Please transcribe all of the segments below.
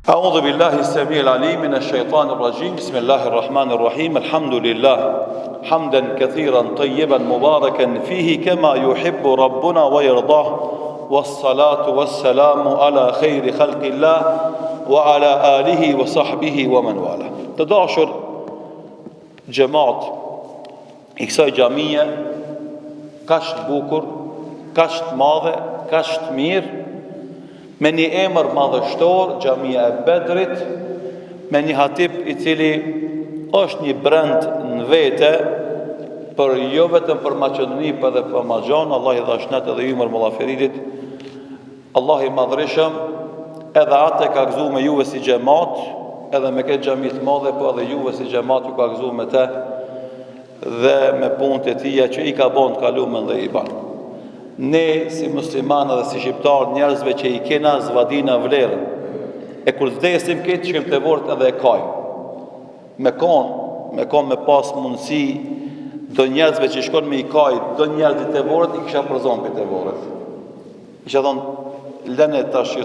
أعوذ بالله السميع العليم من الشيطان الرجيم بسم الله الرحمن الرحيم الحمد لله حمدا كثيرا طيبا مباركا فيه كما يحب ربنا ويرضاه والصلاة والسلام على خير خلق الله وعلى آله وصحبه ومن والاه. Të dashur xhamat I kësaj xhamie, kaq të bukur, kaq të madhe, kaq të mirë, me një emër madhështor, xhamia e Bedrit, me një hatip I cili është një brend në vete, për jo vetëm për Maqedoni, për dhe për Magjan, Allah I dhashnet edhe ymër Mullaferidit, Allah I madhrishëm, edhe atë ka gëzu me juve si xhamat, edhe me këtë xhami të madhe, po edhe juve si xhamat ju ka gëzu me te, dhe me punët e tia që I ka bon të kalumen dhe I banë. Ne si muslimanë dhe si shqiptarë njerëzve që I kena zvadina vlerën, e kur vdesim këtë që kem të vort edhe e kajmë. Me kon me pas mundësi, do njerëzve që shkon me I kajtë, do njerëzit të vort, I kisha përzon për të vorët. Isha thonë, lene tash,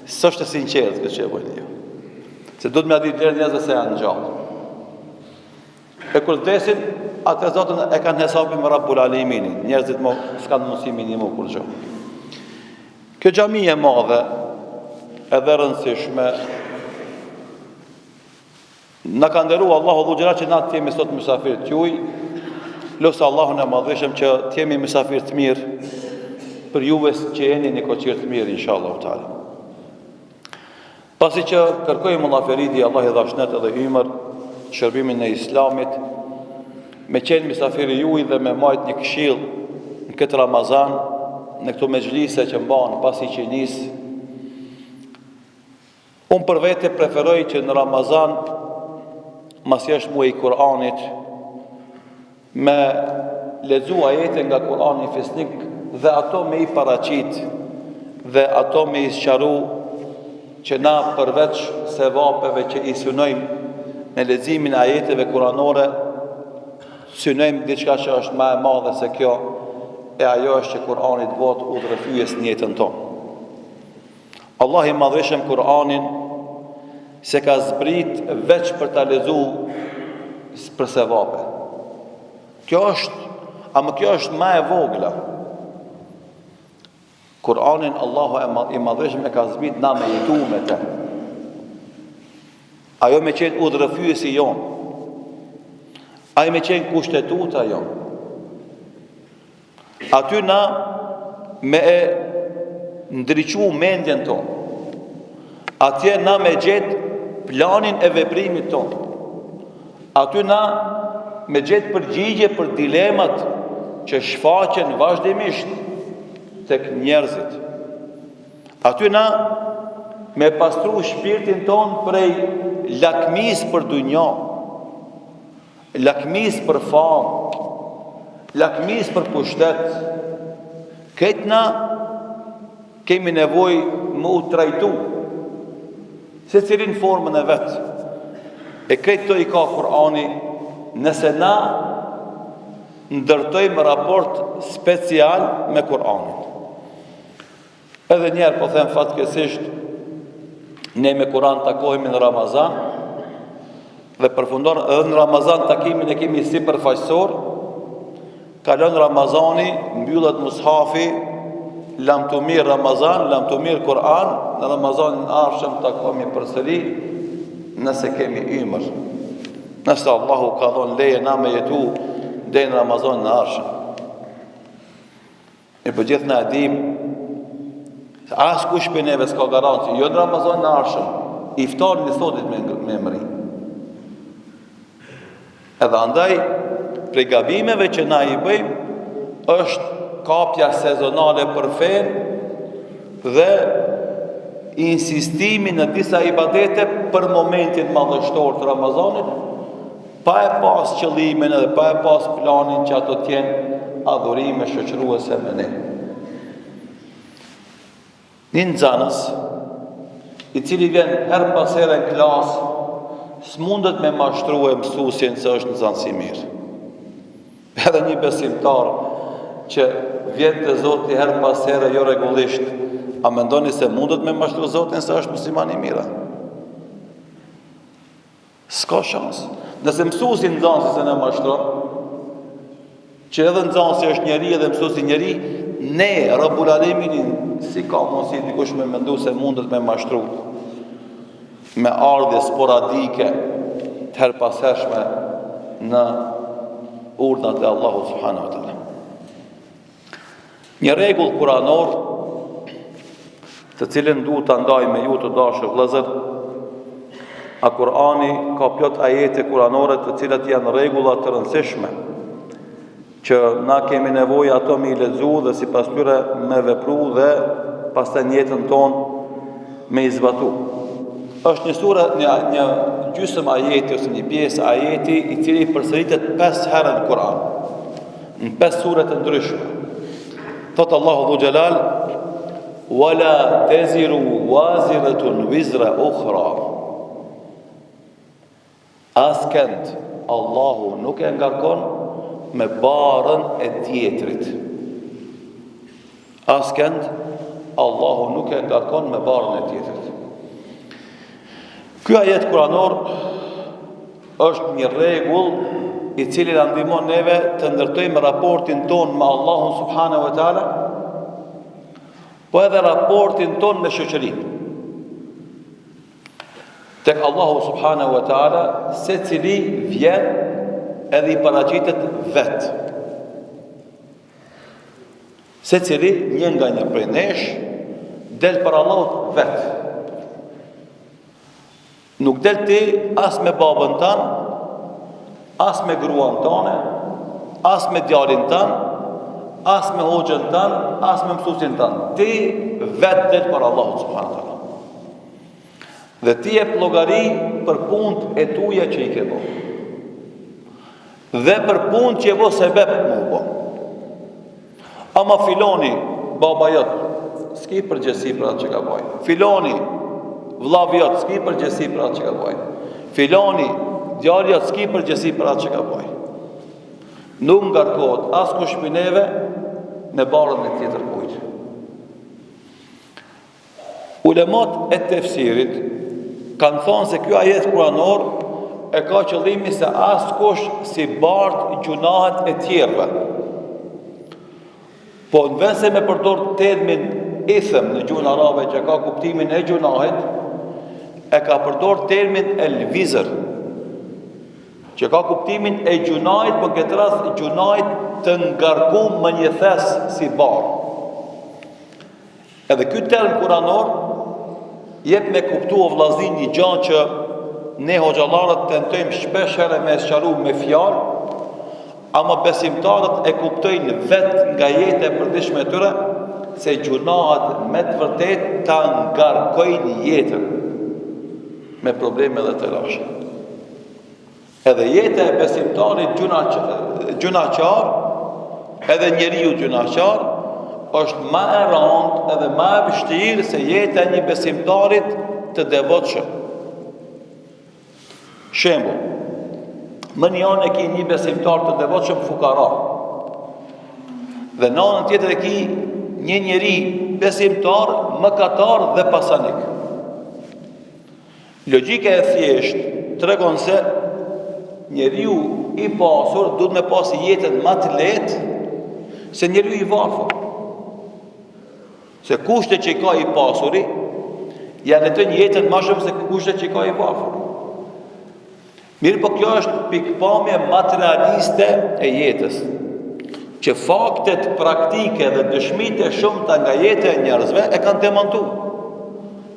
së është e sinqerët këtë që e bojnë jo. Se du të me adit lërë njerëzve se janë gjallë. E kur vdesin, atë Zotën e kanë hesabin me Rabbul Aliminin. Njerëzit s'kanë mundësi minimu kur gjë. Kjo xhami e madhe, edhe rëndësishme, na ka nderuar Allahu dhu xhelal që na të jemi sot mysafir të juaj. Lutja Allahun e madhëshëm që të jemi mysafir të mirë për juve që jeni në koqir të mirë inshallah taala. Pasi që kërkojmë Mullaferidi, Allah I dhashnet edhe ymër, shërbimin e Islamit, me qenë mysafiri juaj dhe me majt një këshill në këtë Ramazan, në këto mexhlise që mbanë pasi që nis. Unë për vete preferoj që në Ramazan, mas jesh muaj I Kur'anit, me lexu ajete nga Kur'ani fisnik dhe ato me I paraqit dhe ato me I sqaru që na përveç sevapeve që I synojmë në leximin e ajeteve kuranore, synojmë diçka që është më e madhe se kjo, e ajo është që Kur'ani të bëhet udhërrëfyes në jetën tonë. Allah I madhreshëm Kur'anin se ka zbrit veç për ta lexuar për sevape. Kjo është më e vogla. Kur'anin Allahu I madhreshëm e ka zbrit na me jetu me te. Ajo me qenë udhërrëfyesi jonë. Ajo me qenë kushtetuta jonë. Aty na me e ndriqu mendjen tonë. Atje na me gjetë planin e veprimit tonë. Aty na me gjetë përgjigje për dilemat që shfaqen vazhdimisht tek njerëzit. Aty na me pastru shpirtin tonë prej lakmis për dunja, lakmis për famë, lakmis për pushtet. Këtë na kemi nevoj më u trajtu, se cilin formën e vetë. E këtë të I ka Kur'ani, nëse na ndërtojmë raport special me Kur'anin. Edhe njerë po them fatkesisht, ne me Kur'an takohemi në Ramazan, dhe përfundon edhe në Ramazan takimin e kemi si përfaqësor. Kalon Ramazani, mbyllet mushafi, lam të mirë Ramazan, lam të mirë Kur'an, në Ramazanin arshëm takohemi përsëri, nëse kemi ymër. Nëse Allahu ka dhënë leje na me jetu deri në Ramazanin arshëm. E për gjithë na dim, as kush për neve s'ka garanci, jo në Ramazanin arshëm, iftarin I sotit me emri. Edhe andaj, prej gabimeve që na I bëjmë, është kapja sezonale për fenë dhe insistimi në disa ibadete për momentin madhështor të Ramazanit, pa e pas qëllimin edhe pa e pas planin që ato tjenë adhurime shoqëruese me ne. Një nxanës, I cili vjen her pas here në klasë, s'mundet me mashtru e mësusin se është nxanës I mirë. Edhe një besimtar që vjen te Zoti her pas here jo rregullisht A mendoni se mundet me mashtru Zotin se është musliman i mirë? S'ka shans. Nëse mësuesi nxënësi se në mashtron, që edhe nxënësi është njeri edhe mësuesi njeri, ne Rabbul Aleminin si ka mundësi dikush me mendu se mundet me mashtru me ardhje sporadike të her pas hershme në urdhat e Allahut subhanahu wa taala. Një rregull kuranor, të cilën duhet ta ndaj me ju të dashur vëllezër, a Kurani ka plot ajete kuranore të cilat janë rregulla të rëndësishme që na kemi nevojë ato me i lexu dhe sipas tyre me vepru dhe pastaj në jetën tonë me i zbatu. Është një sure, një gjysmë ajeti ose një pjesë ajeti i cili përsëritet 5 herë në Kur'an, në 5 sure të ndryshme. Thot Allahu Dhu Jalal: "Wala taziru waziratun wizra ukhra." Askënd Allahu nuk e ngarkon me barën e tjetrit. Askënd Allahu nuk e ngarkon me barën e tjetrit. Ky ajet kuranor është një rregull i cili na ndihmon neve të ndërtojmë raportin ton me Allahun subhanahu wa taala, po edhe raportin ton me shoqërinë. Tek Allahu subhanahu wa taala secili vjen edhe i paraqitet vet. Secili një nga një prej nesh del për Allahut vet. Nuk del ti as me babën tanë, as me gruan tane, as me djalin tanë, as me hoxhën tanë, as me mësuesin tanë. Ti vet del për Allahut subhanahu wa taala. Dhe ti jep llogari për punët e tuja që i ke bërë. Dhe për punët që e bërë sebeb më u bërë. Ama filoni, baba jot, s'ki përgjegjësi për atë që ka bëj. Filoni, vllavi jot, s'ki përgjegjësi për atë që ka bëj. Filoni, djali jot, s'ki përgjegjësi për atë që ka bëj. Nuk ngarkohet askush prej neve me barën e tjetër kujt. Ulemat e tefsirit kanë thonë se ky ajet kuranor e ka qëllimin se askush si bart gjunahet e tjerëve. Po në vend se me përdor termin ithm në gjuhën arabe që ka kuptimin e gjunahit, e ka përdor termin el-vizr, që ka kuptimin e gjunahit, por këtë rast gjunahit të ngarkuar më një thes si bar. Edhe ky term kuranor jep me kuptu o vllazin një gjë që ne hoxhallarët tentojmë shpesh herë me sqaru me fjalë, ama besimtarët e kuptojnë vetë nga jeta e përditshme e tyre se gjunahet me të vërtet ta ngarkojnë jetën me probleme dhe të lashe. Edhe jeta e besimtarit gjunaqar, edhe njeriu gjunaqar, është ma e rëndë edhe ma e vështirë se jeta e një besimtarit të devotshëm. Shembull, më një anë e ki një besimtar të devotshëm fukara, dhe në anën tjetër e ki një njeri besimtar, mëkatar dhe pasanik. Logjika e thjeshtë tregon se njeriu i pasur duhet me pasi jetën më të lehtë se njeriu i varfër. Se kushtet që i ka i pasuri janë të një jetën më shumë se kushtet që i ka i varfër. Mirë, po kjo është pikpamje materialiste e jetës, që faktet praktike dhe dëshmite shumëta nga jeta e njerëzve e kanë demantuar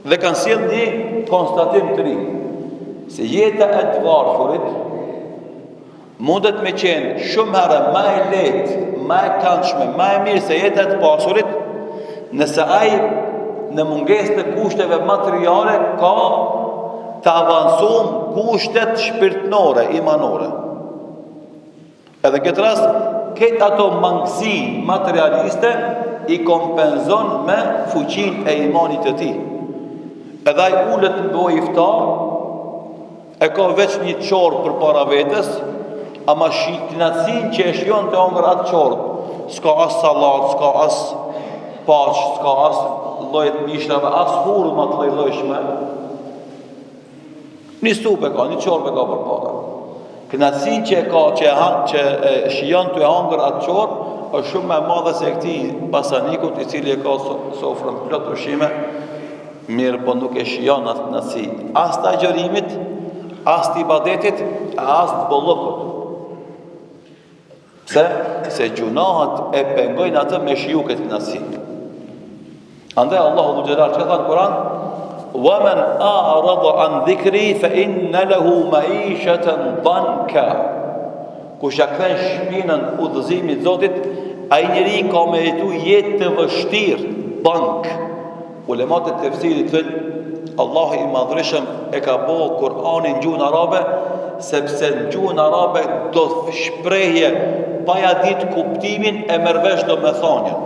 dhe kanë sjellë një konstatim të ri, se jeta e të varfërit mundet me qenë shumë herë më e lehtë, më e këndshme, më e mirë se jeta e të pasurit, nëse ai në mungesë të kushteve materiale ka të avansum kushtet shpirtnore, imanore. Edhe në këtë rast, këtë ato mangësi materialiste i kompenzon me fuqin e imanit të tij. Edhe ai ulet në dojë iftar, e ka veç një çorë për para vetes, ama shiknatësin që e shion të ongër atë çorë, s'ka as salat, s'ka as paq, s'ka as llojet mishrave, as hurma të llojshme. Një stupe ka, një çorbe ka për para. Kënaqësinë që e ka, që e shijon të e hangër atë çorb, është shumë më e madhe se këtij basanikut i cili e ka sofrën plot ushqime, mirë po nuk e shijon atë kënaqësi. As të agjërimit, as të ibadetit, as të bollokut. Pse? Se gjunahat e pengojnë atë me shiju këtë kënaqësi. Andaj Allahu Dhul Jalal që thënë Kur'an, وَمَنْ أَعْرَضَ عَنْ ذِكْرِي فَإِنَّ لَهُ مَعِيشَةً ضَنْكًا. Kush ja kthen shpinën udhëzimit Zotit, ai njeri ka me jetu jetë të vështirë, bank. Ulemat e tefsirit thënë, Allahu i Madhreshëm e ka bëu Kur'anin në gjuhën arabe, sepse në gjuhën arabe do shprehje pa ja ditë kuptimin e mervesh do me thonjën.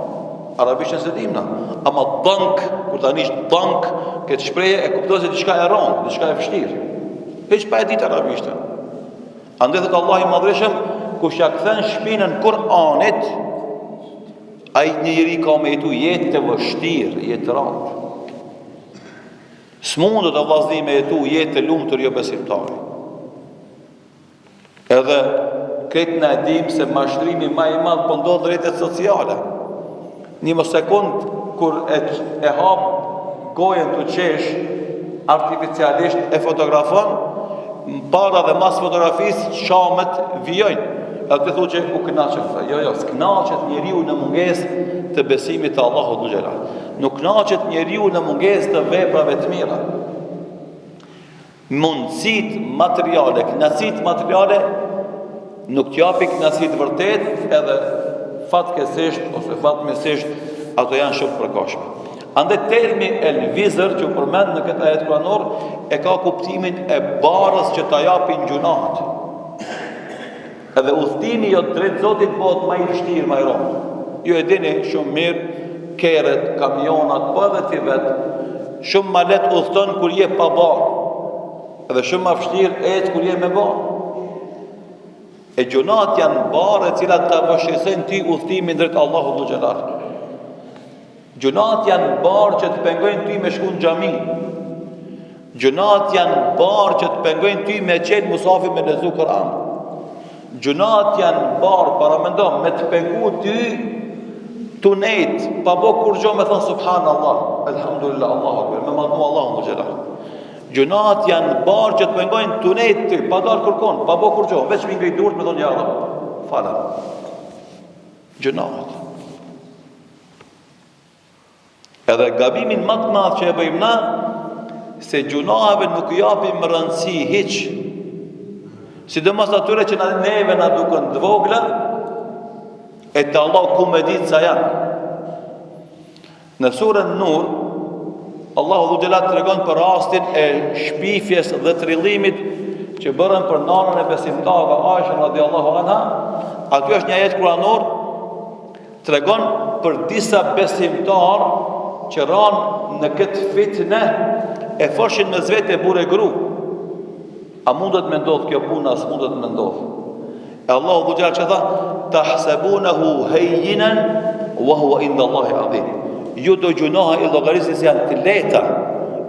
Arabishtën se dimna, ama dank, kur tani është dank, këtë shprehje e kupton se diçka e rëndë, diçka e vështirë. Hiç pa e ditë arabishtën. Andaj thot Allah i Madhreshëm, kush ja kthen shpinën Kur'anit, ai njeri ka me jetu jetë të vështirë, jetë të rëndë. S'mundet të vllazni me jetu jetë të lumtur jo besimtari. Edhe këtë na dim se mashtrimi më i madh po ndodh në rrjetet sociale. Një sekund kur e hap gojën të qesh artificialisht e fotografon, para dhe mas fotografisë qamet vijojnë. E të thu që u kënaqet. Jo, s'knaqet njeriu në mungesë të besimit të Allahut Dhul Jalal. Nuk kënaqet njeriu në mungesë të veprave të mira. Mundësitë materiale, kënaqësitë materiale nuk t'japi kënaqësi të vërtet, edhe fatkeqësisht ose fatmirësisht ato janë shumë përkohshme. Andaj termi el-vizr që u përmend në këtë ajet kuranor e ka kuptimin e barës që ta japin gjunahet. Edhe udhtimi jo drejt Zotit bëhet më i vështirë, më i rëndë. Ju e dini shumë mirë, kerret, kamionat, po edhe ti vet, shumë më lehtë udhton kur je pa barë. Edhe shumë më vështirë ecë kur je me barë. E gjunahet janë barë e cilat ta vështirësojnë ti udhtimin drejt Allahut Dhul Jalal. Gjunahet janë barë që të pengojnë ty me shku në xhami. Gjunahet janë barë që të pengojnë ty me qenë musafi me lezu Kur'an. Gjunahet janë barë, para mendo, me të pengu ty tunet, pa bo kur gjo me thënë subhanallah, elhamdulillah, Allahu akbar, me madhmu Allahu Dhul Jalal. Gjunahet janë barë që të pengojnë tunet ty, pa darë kërkon, pa bo kur gjo, veç me ngrej durët me thonë ja Allah, fala. Gjunahet. Edhe gabimin më të madh që e bëjmë na, se gjunaheve nuk japim rëndësi hiç. Sidomos atyre që neve na duken të vogla, e te Allah ku me ditë sa janë. Në surën Nur, Allahu Dhul Jalal tregon për rastin e shpifjes dhe trillimit që bërën për nanën e besimtarëve Aisha radhiyallahu anha. Aty është një ajet kuranor tregon për disa besimtarë që ranë në këtë fitne e foshin me zvete bure gru. A mundet me ndodh kjo puna, as mundet me ndodh. E Allahu Dhul Jalal që tha, tahsabunahu hayyinan wa huwa inda Allahi adhim. Ju do gjunoha i llogarisjes janë të lehta,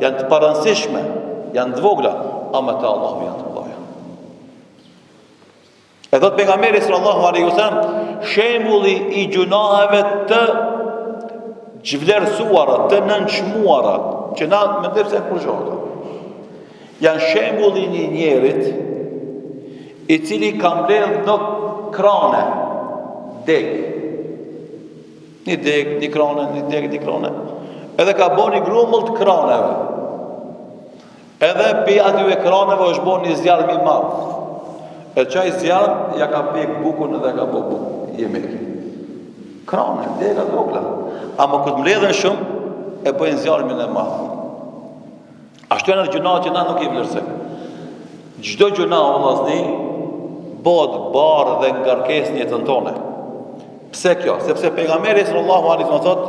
janë të paransishme, janë të vogla, ama te Allahu janë të mëdha. E thot pejgamberi sallallahu alaihi wasallam, shembulli i gjunohave të zhvlerësuara, të nënçmuara, që na mendojmë se kurrë. Janë shembulli një njerit i cili ka mbledh do krane, deg. Një deg, një krane, një deg, një krane. Edhe ka bo një grumull të kraneve. Edhe pi atyve kraneve është bo një zjarë mi madhë. E qaj zjarë, ja ka pek bukun edhe ka bo bukun. Jemeki. Krane, dega dhokla. Ama këtë mbledhen shumë, e bëjnë zjarë mi në madhë. Ashtu e në gjuna që na nuk i vlerësem. Gjdo gjuna o lazni, bod barë dhe ngarkes një jetën tone. Pse kjo? Sepse pejgamberi sallallahu alaihi wasallam thot,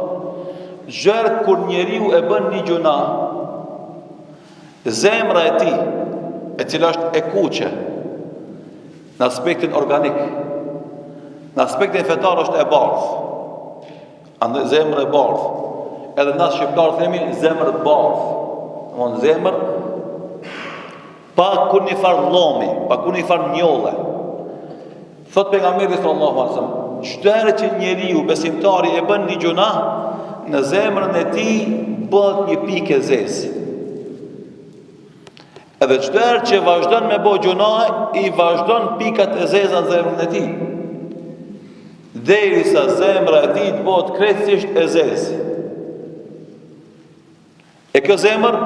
gjërë kur njeriu e bën një gjuna, zemra e tij, e cila është e kuqe, në aspektin organik, në aspektin fetar është e bardhë. Andaj zemër e bardhë. Edhe na shqiptarë themi zemër bardhë. Domthon zemër pa kur një farë llomi, pa kur një farë njolle. Thot pejgamberi sallallahu alaihi wasallam, çdo herë që njeriu besimtari e bën një gjuna, në zemrën e tij bëhet një pikë e zezë. Edhe çdo herë që vazhdon me bë gjuna, i vazhdon pikat e zeza në zemrën e tij. Derisa zemra e tij të bëhet krejtësisht e zezë. E kjo zemër,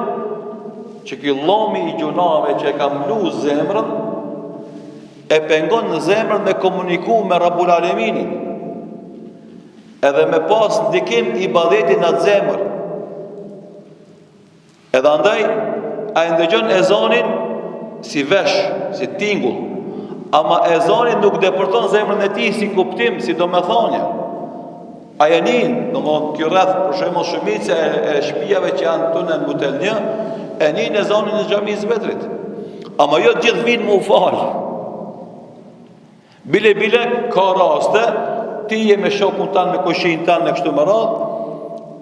që ky llomi i gjunave që e ka mlu zemrën, e pengon në zemrën me komuniku me Rabbul Aleminin, edhe me pas ndikim i ibadetit në atë zemër. Edhe andaj, a e ndëgjon ezanin si vesh, si tingull, ama ezanin nuk depërton zemrën e tij si kuptim, si domethënie. A janin, domthon ky rreth për shembull shumica e shtëpive që janë tonë në Butel 1, e nin ezanin në xhamisë Bedrit. Ama jo gjithë vinë më u fal. Bile ka raste, ti je me shokun tanë, me kushin tanë në kështu më radhë,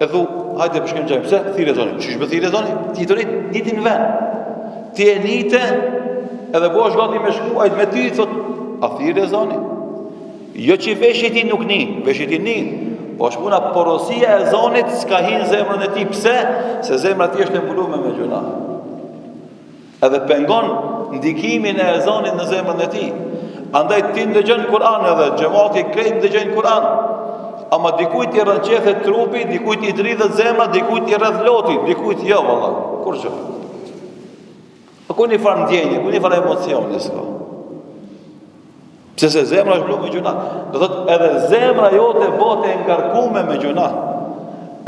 e thu, hajde përshkën gjajmë, pse? Thire zoni. Qysh me thire zoni? Ti të niti në ven. Ti e nite, edhe po është gati me shku, ajtë me ty, thot, a thire zoni? Jo që veshit ti nuk nin, veshit ti nin, po është puna porosia e zonit s'ka hinë zemrën e ti. Pse? Se zemrën e ti është e mbulume me gjuna. Edhe pengon ndikimin e zonit në zemrën e ti. Andaj ti ndëgjën Kur'an edhe xhamati krejt ndëgjën Kur'an. Ama dikujt i rënqethet trupi, dikujt i dridhet zemra, dikujt i rreth loti, dikujt jo valla. Kur ço? Ku një farë ndjenje, ku një farë emocioni s'ka. Pse se zemra është blu me gjuna. Do thot edhe zemra jote bëhet e ngarkuar me gjuna.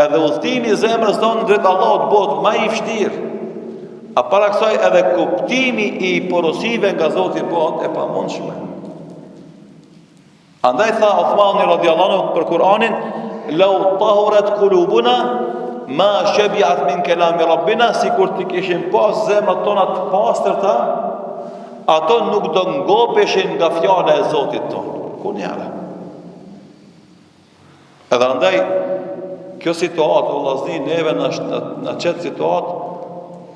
Edhe udhtimi i zemrës tonë drejt Allahut bëhet më i vështirë. A para kësaj edhe kuptimi i porosive nga Zoti bëhet e pamundshme. Andaj tha Uthmani radiallahu anhu për Kur'anin, "Lau tahurat qulubuna ma shabi'at min kalami rabbina", sikur të kishim pas zemrat tona të pastërta, ato nuk do ngopeshin nga fjala e Zotit ton. Ku njëra. Edhe andaj kjo situatë o vllazni neve në çet situatë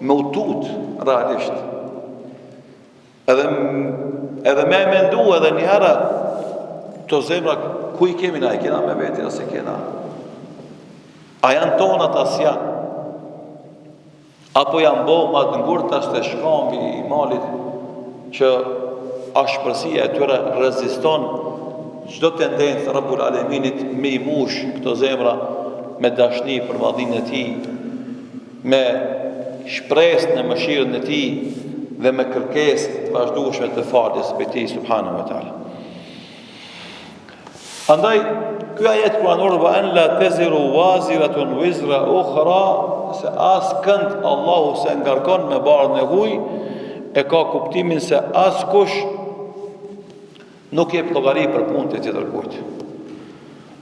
me utut realisht. Edhe me mendu edhe një herë këto zemra, ku i kemi na, i kena me veti ose kena? A janë tonat as janë? Apo janë bo ma të ngurta të shkambi i malit që ashpërsia e tyre reziston çdo tendencë Rabbul Aleminit me i mush këto zemra me dashni për madhinë e tij, me shpresë në mëshirën e tij dhe me kërkesë të vazhdueshme të faljes për tij subhanahu wa taala. Andaj, ky ajet kuranor va an la taziru waziratun wizra ukhra, se as kënd Allahu se ngarkon me bardhën e huj, e ka kuptimin se as kush nuk jep llogari për punët e tjetër kujt.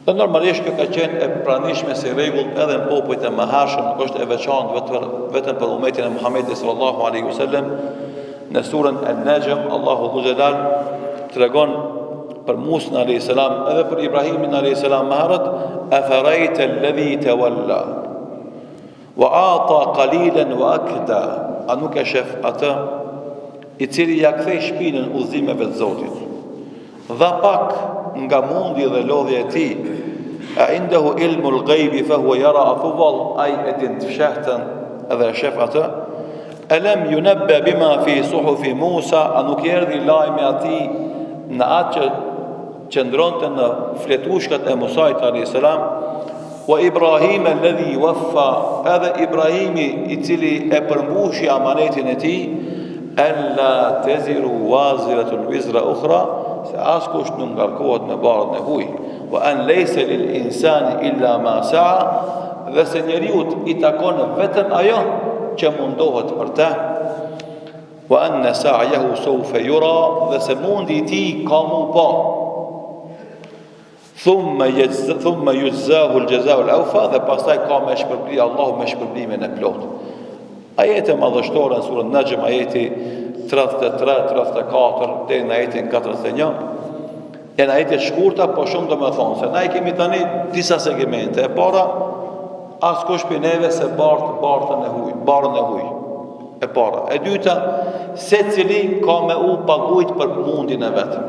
Dhe normalisht kjo ka qenë e pranishme si rregull edhe në popujt e mëhershëm, nuk është e veçantë vetëm për ummetin e Muhamedit sallallahu alaihi wasallam. Në surën An-Najm Allahu Jallal tregon për Musa alayhis salam edhe për Ibrahimin alayhis salam më herët, afarajta alladhi tawalla wa ata qalilan wa akda, a nuk e shef atë i cili ja kthej shpinën udhëzimeve të Zotit, dha pak nga mundi dhe lodhja e tij, a indahu ilmul ghaibi fa huwa yara, afdal ai e din të fshahtën edhe e shef atë. Alam yunabba bima fi suhufi Musa, a nuk erdhi lajmi atij në atë që ndronte në fletushkat e Musait alayhis salam, wa Ibrahim alladhi waffa, edhe Ibrahimi i cili e përmbushi amanetin e tij, alla taziru waziratun wizra ukhra, se askush nuk ngarkohet me bardhën e huj, wa an laysa lil insani illa ma sa'a, dhe se njeriu i takon vetëm ajo që mundohet për të, wa anna sa'yahu sawfa yura, dhe se mundi i tij ka mu pa, thumma yujzahu al-jazaa al-awfa, dhe pastaj ka me shpërblim Allahu me shpërblimin e plot. Ajete madhështore në surën Najm, ajeti 33, 34 deri në ajetin 41, Janë ajete shkurta, po shumë do me thonë, se na I kemi tani disa segmente. E para, askush për neve se barën e huj. E para. E dyta, se cili ka me u pagujt për mundin e vetë.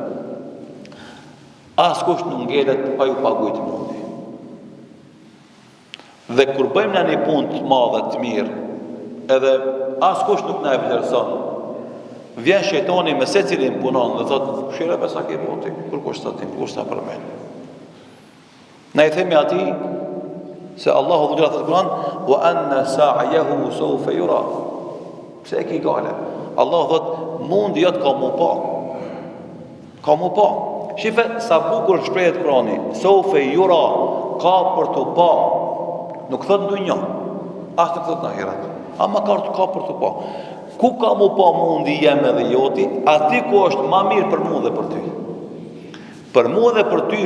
Askush nuk ngelet pa ju pagujt mundi. Dhe kur bëjmë në një punë të madhe të mirë, edhe askush nuk na e vlerëson, vjen shejtani me secilin punon dhe thotë, shire sa ke voti, kur kush sa përmen. Na I themi ati se Allahu dhujra të Kur'an, wa anna sa'yahu sawfa yura. Pse e ki gale? Allahu thotë, mundi jot ka mu pa. Ka mu pa. Shife sa bukur shprehet Kur'ani, sawfa yura, ka për të pa. Nuk thot dunja, as nuk thot në ahiret. Ama ka për të pa. Ku ka mu pa mundi jem edhe joti, ati ku është ma mirë për mu dhe për ty. Për mu dhe për ty,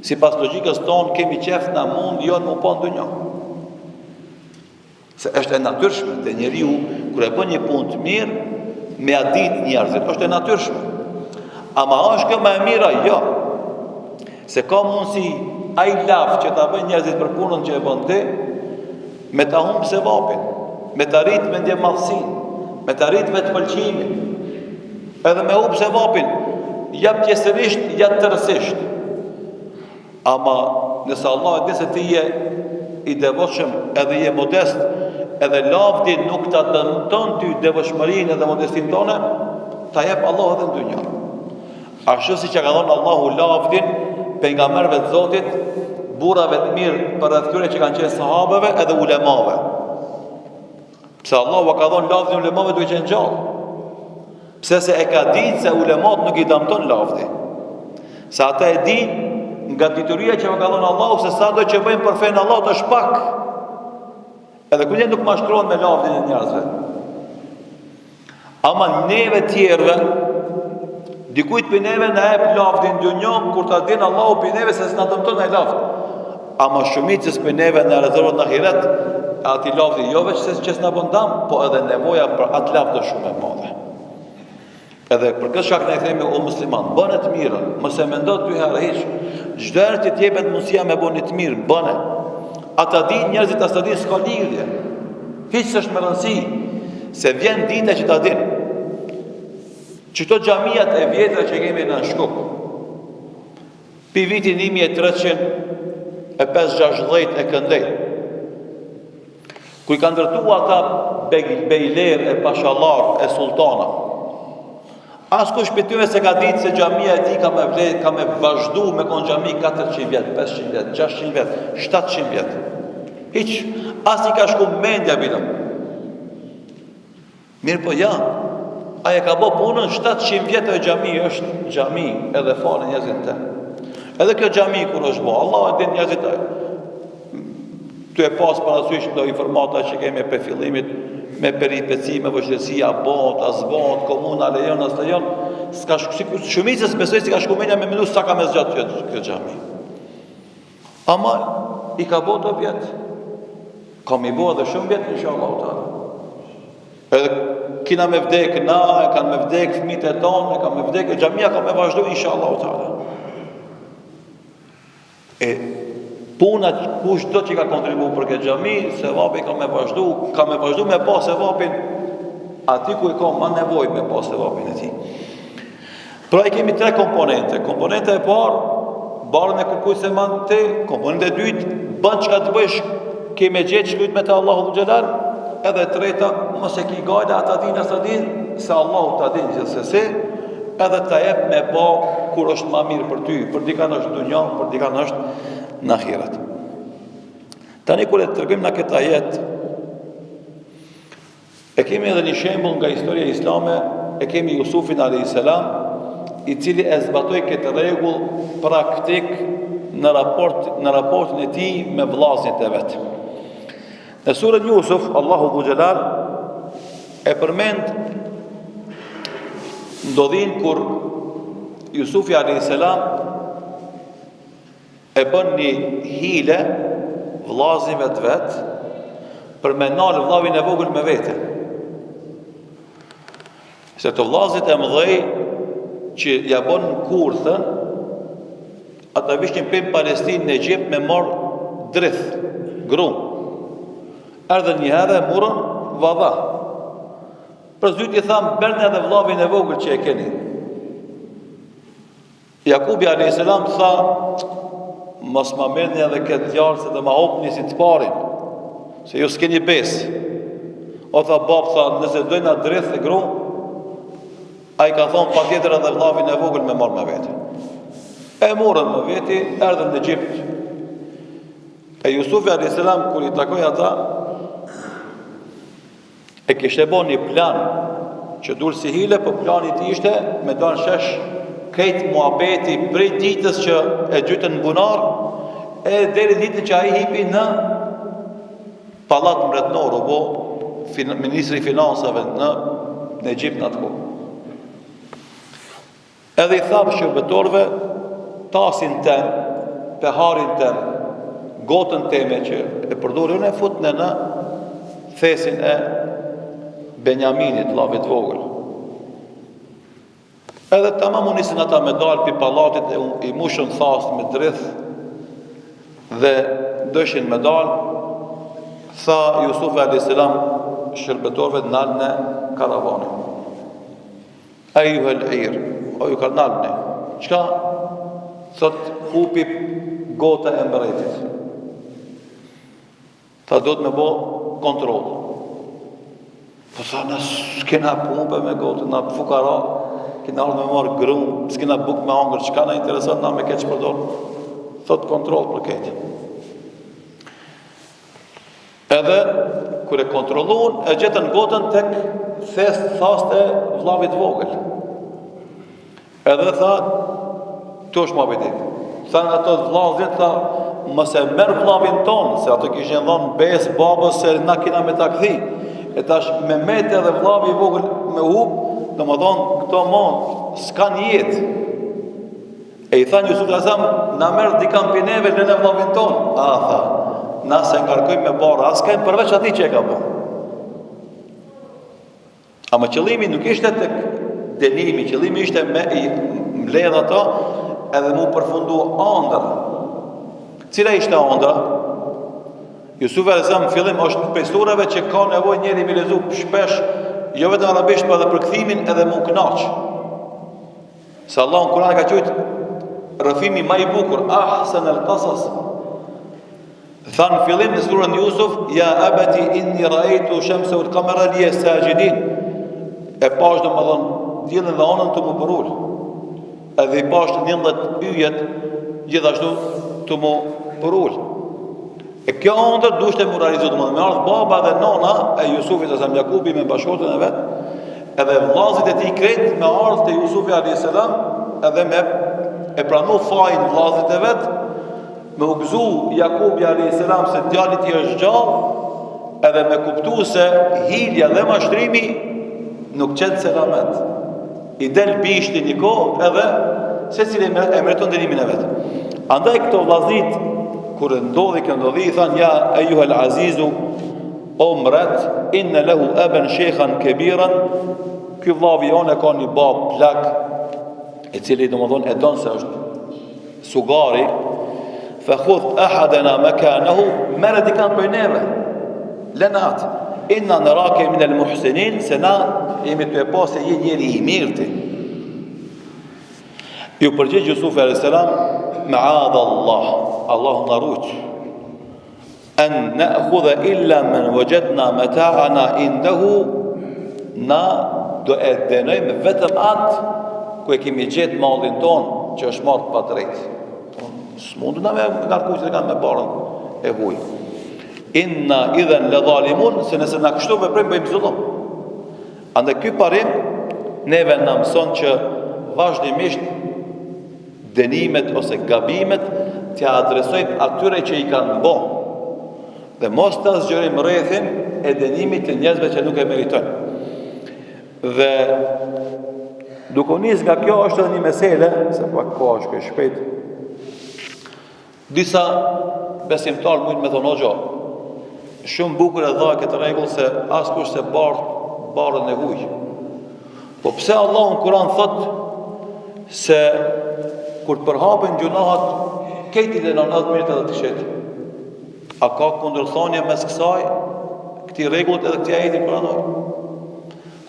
si pas logikës tonë, kemi qef në mundi jo në mu pa në dunja. Se është e natyrshme, dhe njeriu, kër e bën një punë të mirë, me adit njerëzit, është e natyrshme. Ama është kjo më e mira, jo. Se ka mundësi ai laf që ta bën njerëzit për punën që e bën ti, me ta humbë se vapin, me ta rrit me ndje madhsin, me ta rrit vetë pëlqimin, edhe me humbë se vapin, ja pjesërisht, ja tërësisht. Ama nëse Allah e di se ti je I devotshëm, edhe je modest, edhe lavdi nuk ta dëmton ty devotshmërinë edhe modestinë tonë, ta jep Allah edhe në dynjë. Ashtu si që ka dhënë Allahu lavdin pejgamberëve të Zotit, burrave të mirë për rreth tyre që kanë qenë sahabeve edhe ulemave. Pse Allahu ka dhënë lavdin ulemave duke qenë gjallë. Pse se e ka ditë se ulemat nuk I dëmton lavdi. Se ata e dinë nga dituria që më ka dhënë Allahu se sa do që bëjmë për fenë Allahut është pak. Edhe kur nuk mashtrohen me lavdin e njerëzve. Ama neve tjerëve, dikujt për neve në jep lavdin dynjën, kur ta din Allahu për neve se s'na dëmton ai lavd. Ama shumicës për neve në rezervot në ahiret, ati lavdi jo veç se që s'na bën dam, po edhe nevoja për atë lavd është shumë e madhe. Edhe për këtë shkak ne themi o musliman, bëne të mirën, mos e mendo 2 herë hiç. Çdo herë që t'jepet mundësia me bëni të mirë, bëne. Ata din njerëzit as ta din s'ka lidhje. Hiç s'është me rëndësi, se vjen dita që ta din. Qëto xhamiat e vjetra që kemi në Shkup, pi vitin 1360 e këndej, ku I kanë ndërtu ata bejler e pashallar e sultana, askush për tyve se ka ditë se xhamia e tij ka me vazhdu me konë xhami 400 vjet, 500 vjet, 600 vjet, 700 vjet. Hiç, as I ka shku mendja bilëm. Mirë po ja, aja ka bo punën 700 vjetë e xhami është xhami edhe falë njerëzit të. Edhe kjo xhami kur është bo, Allah e din njerëzit të. Tu e pas parasysh do informata që kemi për fillimit, me peripeci, me vështirësia, bot, as bot, komuna, lejon, as lejon, shumicës besoj si ka shkumenja me minus sa ka me zgjatë kjo xhami. Ama I ka bo të vjetë. Kam I bo edhe shumë vjetë, inshallah ta'ala. Edhe kina me vdek na, kanë me vdek fëmijët e tonë, kanë me vdek, xhamia ka me vazhdu, inshallah ta'ala. E puna kush do që ka kontribu për këtë xhami, se vapi ka me vazhdu me pas se vapin ati ku I ka ma nevojë me pas se vapin e ti. Pra I kemi 3 komponente. Komponente e parë, barën e kërkuj se man te, komponente e dytë, bën çka të bësh, keme gjetë shkujt me të Allahu Xhelal, edhe e treta, mos e ki gajda, ata din, se Allahu ta din gjithsesi, edhe ta jep me ba kur është ma mirë për ty, për dikan është dunja, për dikan është në ahiret. Tani kur e tregojmë na këtë ajet, e kemi edhe një shembull nga historia islame, e kemi Jusufin alayhis salam, I cili e zbatoi këtë rregull praktik në raportin e tij me vllazërit e vet. Në surën Jusuf, Allahu Xhelal e përmend ndodhin kur Jusufi alayhis salam e bën një hile vllazëve të vet për me nalë vllavin e vogël me vete. Se të vllazët e mëdhej që ja bon kurthën, ata vishin për Palestinë në Egjipt me marë drith, grum. Erdhën një herë e murën valla. Për zyti thamë, bërni edhe vllavin e vogël që e keni. Jakubi a.s. tha, mos ma merrni edhe këtë djalë se dhe ma hopni si të parin, se ju s'keni besë. O tha bab, tha, nëse dojna drith e gru, a i ka thonë pa tjetër edhe vllavin e vogël me marrë me veti. E morën me veti, erdhën në Egjipt. E Jusufi a.s. kur i takoj ata, e kishte bo një plan që dulë si hile, po plani ti ishte me dalë shesh krejt muhabeti prej ditës që e gjytën në bunar, e deri ditën që a i hipi në palat mbretnor, o bo ministri finansave në Egjipt në atë kohë. Edhe i thapë shërbetorve, tasin tem, peharin tem, gotën teme që e përdorin e futën në thesin e Benjaminit, llavit vogël. Edhe tamam u nisën ata me dalë pi pallatit e i mushën thasë me drith dhe dëshin me dalë. Tha Jusufi a.s. shërbetorëve nalën e karavanin. Ejuhel ir, o ju ka nalën e. Qka? Thot hupi gota e mbretit. Tha do të me bo kontrol. Po tha, në s'kena pumpe me gotën, na fukara, kena ardhë me marë grumë, s'kena buk me angër, qka na interesat, na me keq përdor. Thot kontrol për këtë. Edhe, kër e kontrolun, e gjetën gotën tek thast e vllavit vogël. Edhe tha, tu është ma viti. Tha në ato vllazit, tha, mëse merë vllavin tonë, se ato kishin dhënë besë babës se na kina me ta kthi. E tash me mete edhe vllavi i vogël me hub, do më thonë, këto mon s'kan jetë. E i thanë Jusuf Azam, na merë dikam pineve lënë e vllavin tonë. A, tha, na se ngarkojmë me barë, as kajmë përveç ati që e ka po. Ama qëllimi nuk ishte të denimi, qëllimi ishte me i mbledh ato edhe mu përfundu ëndra. Cila ishte ëndra? Jusuf Azam fillim është prej surave që ka nevojë njëri me lezu shpesh, jo vetëm arabisht, por edhe për kthimin edhe mu kënaq. Se Allah në Kur'an ka thënë rrëfimi më i bukur, ahsan al-qasas. Than fillim në surën Jusuf, ya abati inni ra'aytu shamsa wal qamara li sajidin. E pash domethën diellin dhe onën të më përul. Edhe i pash 11 yjet gjithashtu të më përul. E kjo ndër dushte më realizu të më me ardhë baba dhe nona e Jusufit e Sam Jakubi me bashkotën e vetë, edhe vllazit e ti kretë me ardhë të Jusufi a.s. edhe me e pranu fajnë vllazit e vetë, me u gëzu Jakubi a.s. se djalit i është gjallë, edhe me kuptu se hilja dhe mashtrimi nuk qenë selamet. I del bishti një kohë edhe se cili e meriton dënimin e vetë. Andaj këto vllazit kur ndodhi kjo ndodhi, i thanë, ja, ejuhel azizu, o mret, inne lehu eben shekhan kebiran, ky vllavi jonë e ka një bab plak, e cili do më thonë e donë se është sugari, fe khudh ahadena mekanahu, mere dikan për neve, lenat, inna në rake min el muhsinin, se na jemi të e pa se je njeri i mirti. Ju përgjigj Jusuf a.s. Ma'adha Allah, Allahu na ruaj. An na'khudha illa man wajadna mata'ana indahu, na do e dënojmë vetëm atë ku e kemi gjetë mallin ton që është marrë pa drejt. S'mundu na me ngarkuar që kanë me barën e huaj. Inna idhan la zalimun, se nëse na kështu veprojmë bëjmë zullum. Andaj ky parim neve na mëson që vazhdimisht dënimet ose gabimet t'ja adresojmë atyre që i kanë bo, dhe mos të zgjerim rrethin e dënimit të njerëzve që nuk e meritojnë. Dhe duke u nis nga kjo është edhe një mesele, se pak kohë është kjo shpejt. Disa besimtarë mund me thonë, o gjo, shumë bukur e dha këtë rregull se askush se barën e huaj. Po pse Allah në Kur'an thotë se kur të përhapen gjunahat, këti lënon edhe mirët edhe të këshet. A ka kundërthonje mes kësaj, këti rregullit edhe këti ajeti kuranor?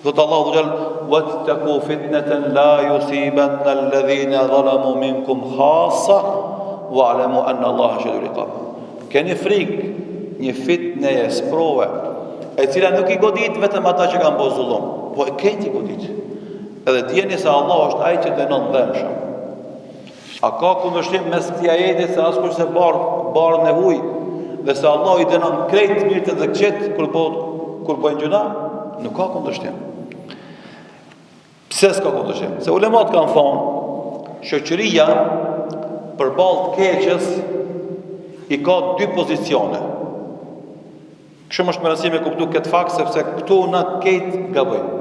Thotë Allahu Dhul wattaqu fitnatan la yusibanna alladhina zalamu minkum khassa wa'lamu anna Allaha shadidul iqab. Keni frikë një fitnë e sprove, e cila nuk i godit vetëm ata që kanë bërë zullum, po e këti godit. Edhe dijeni se Allah është ai që dënon dëmshëm. A ka kundërshtim mes këtij ajeti se askush se barë në huj dhe se Allah i dënon krejt mirët edhe këqet kur bëjnë gjuna? Nuk ka kundërshtim. Pse s'ka kundërshtim? Se ulemat kanë thonë, shoqëria përballë të keqes i ka dy pozicione. Kështu është më rëndësishme me kuptu këtë fakt sepse këtu na ketë gabojmë.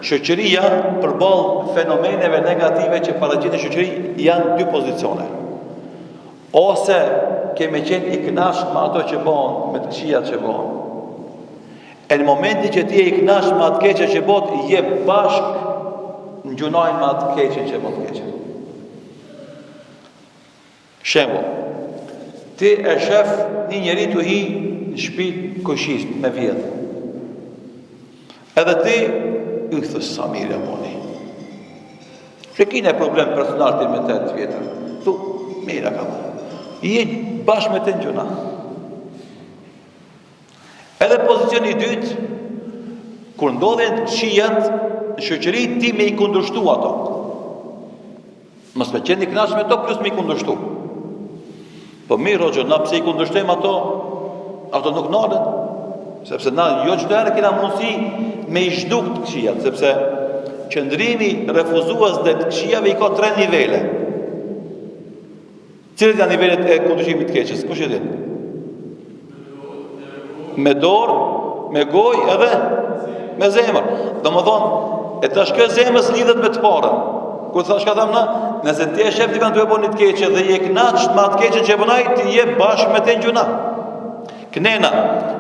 Shoqëria përballë fenomeneve negative që paraqitet shoqëri janë dy pozicione. Ose kemi qenë i kënaqur me ato që bëhen, me të këqijat që bëhen. E në momentin që ti je i kënaqur me atë keqe që bëhet, je bashk në gjunojnë me atë keqe që bëhet keqe. Shembull, ti e shef një njeri të hi në shtëpi kushist me vjedh. Edhe ti i thës sa mirë e moni. Kine problem personal ti me të vjetër. Thu, mira ka më. Je bashkë me të në gjuna. Edhe pozicioni i dytë, kur ndodhen këqijat në shoqëri, ti me i kundërshtu ato. Mos me qenë i kënaqur me to plus me i kundërshtu. Po mirë Hoxha, na pse i kundërshtojmë ato nuk nalen. Sepse na jo çdo herë kena mundësi me i zhduk të këqijat, sepse qëndrimi refuzues dhe të këqijave i ka 3 nivele. Cilat janë nivelet e kundërshtimit të keqes? Kush e din? Me dorë, me gojë edhe me zemër. Domethënë, e tash kjo zemës lidhet me të parën. Kur thash ka them na, nëse ti e shef ti kanë të bëni të keqe dhe je kënaqur me atë keqe që bënai, ti je bashkë me të gjuna. Kënena,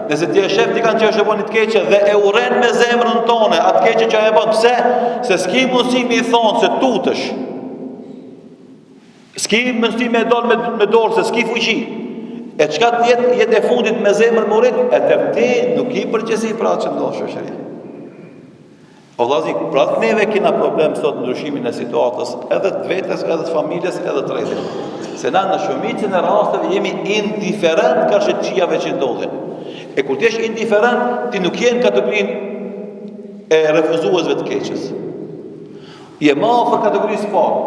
nëse ti e shef ti kanë që bëni të keqe dhe e urren me zemrën tonë atë keqe që e bën, pse? Se s'ki mundësi mi thonë se tutesh. S'ki mundësi me dal me dorë se s'ki fuqi. E çka të jetë e fundit me zemër morit, e të ti nuk i përgjësi pra që ndodhë shoqëri. O vllazi, pra të neve kena problem sot ndryshimin e situatës, edhe të vetës, edhe të familjes, edhe të rretit. Se na në shumicën e rasteve jemi indiferent ka shqijave që ndodhin. E kur ti je indiferent, ti nuk je në kategorinë e refuzuesve të keqes. Je më afër kategorisë parë,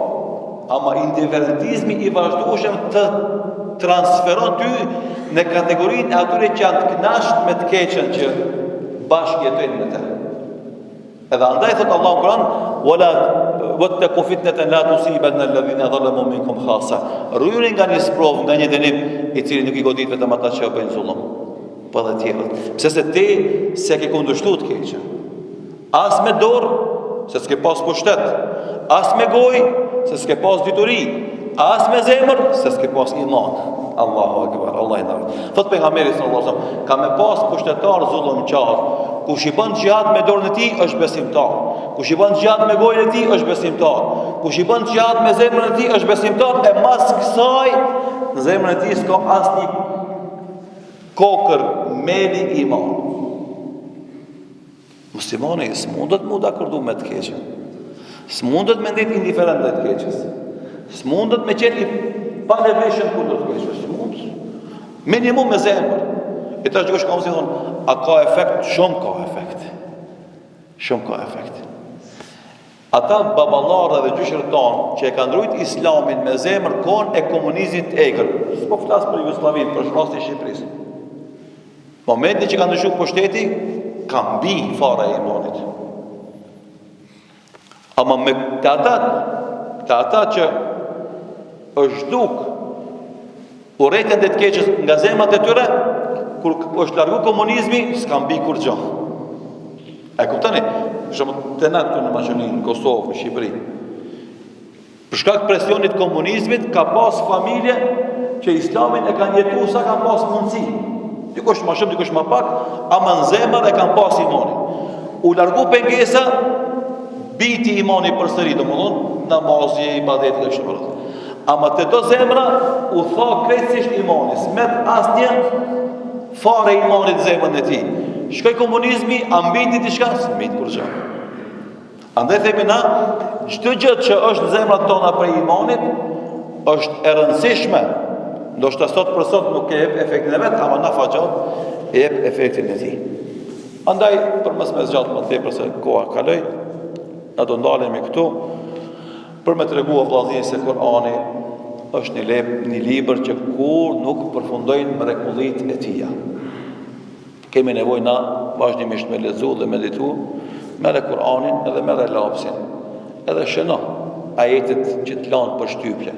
ama indiferentizmi i vazhdueshëm të transferon ty në kategorinë e atyre që janë të kënaqur me të keqen që bashkë jetojnë me të. Edhe andaj thot Allahu në Kur'an, "Wala wattaqu fitnatan la tusibanna alladhina zalamu minkum khassa." Rujuni nga një sprov, nga një dënim i cili nuk i godit vetëm ata që bëjnë zullum, po edhe tjerët. Pse se ti se ke kundërshtuar të keqen. As me dorë, se s'ke pas pushtet, as me gojë, se s'ke pas dituri, as me zemër, se s'ke pas iman. Allahu akbar, Allah i ndarë. Thot pejgamberi sallallahu alaihi wasallam, ka me pas pushtetar zullumçar. Kush i bën xhihad me dorën e tij është besimtar. Kush i bën xhihad me gojën e tij është besimtar. Kush i bën xhihad me zemrën e tij është besimtar. E mas kësaj në zemrën e tij s'ka asnjë kokër meli iman. Muslimani s'mundet mu dakordu me të keqen. S'mundet me ndet indiferent dhe të keqes. S'mundet me qenë i paneveshëm kundër të keqes. S'mundet. Minimum me zemër. E tash dikush ka mundësi thonë, a ka efekt? Shumë ka efekt. Shumë ka efekt. Ata baballarë dhe gjyshërët tonë që e kanë ndrujt islamin me zemër kohën e komunizmit egër. S'po flas për Jugoslavinë, për rastin e Shqipërisë. Momentin që kanë ndryshuar pushteti, ka mbi fara e imanit. Ama me të ata që është duk urrejtjen dhe të keqes nga zemrat e tyre, kur është largu komunizmi, s'ka mbi kur gjë. E kuptoni? Shumë të na këtu në Maqedoni, në Kosovë, në Shqipëri. Për shkak presionit komunizmit ka pas familje që islamin e kanë jetuar sa kanë pas mundësi. Dikush më shumë, dikush më pak, ama në zemër e kanë pas imanin. U largu pengesa, biti imani përsëri, domethënë namazje, ibadetet e kështu me radhë. Ama të do zemra u tha krejtësisht imanis, me asnjë fare imanit zemrën e tij. Shkoi komunizmi, a mbiti diçka? S'mbiti kurrë. Andaj themi na, çdo gjë që është në zemrat tona për imanit, është e rëndësishme. Ndoshta sot për sot nuk e jep efektin e vet, ama na faxhat e jep efektin e tij. Andaj për mos me zgjat më tepër se koha kaloi, na do ndalemi këtu për me treguar vëllazërin se Kurani është një libër që kur nuk përfundojnë mrekullitë e tij. Kemi nevojë na vazhdimisht me lexu dhe meditu, merre Kur'anin edhe merre lapsin. Edhe shëno ajetet që të lanë për shtypje.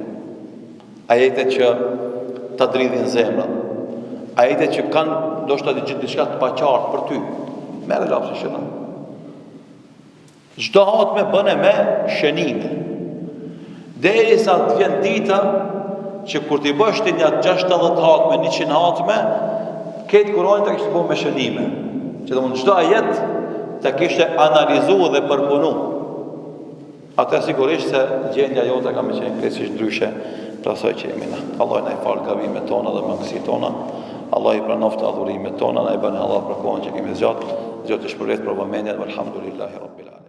Ajetet që ta dridhin zemrën. Ajetet që kanë ndoshta diçka të paqartë për ty. Merre lapsin shëno. Çdo hatme bëne me shënime. Derisa të vjen dita që kur t'i bësh ti një 60 hatme, 100 hatme, këtë Kur'anin të kishte bërë me shënime. Që do mund çdo ajet të kishte analizu dhe përpunu. Atë sigurisht se gjendja jote ka me qenë krejtësisht ndryshe pra asaj që jemi na. Allah na i falë gabimet tona dhe mangësitë tona. Allah i pranoftë adhurimet tona, na i bën halal për kohën që kemi zgjat. Zoti shpërblet për vëmendjen, alhamdulillahi rabbil alamin.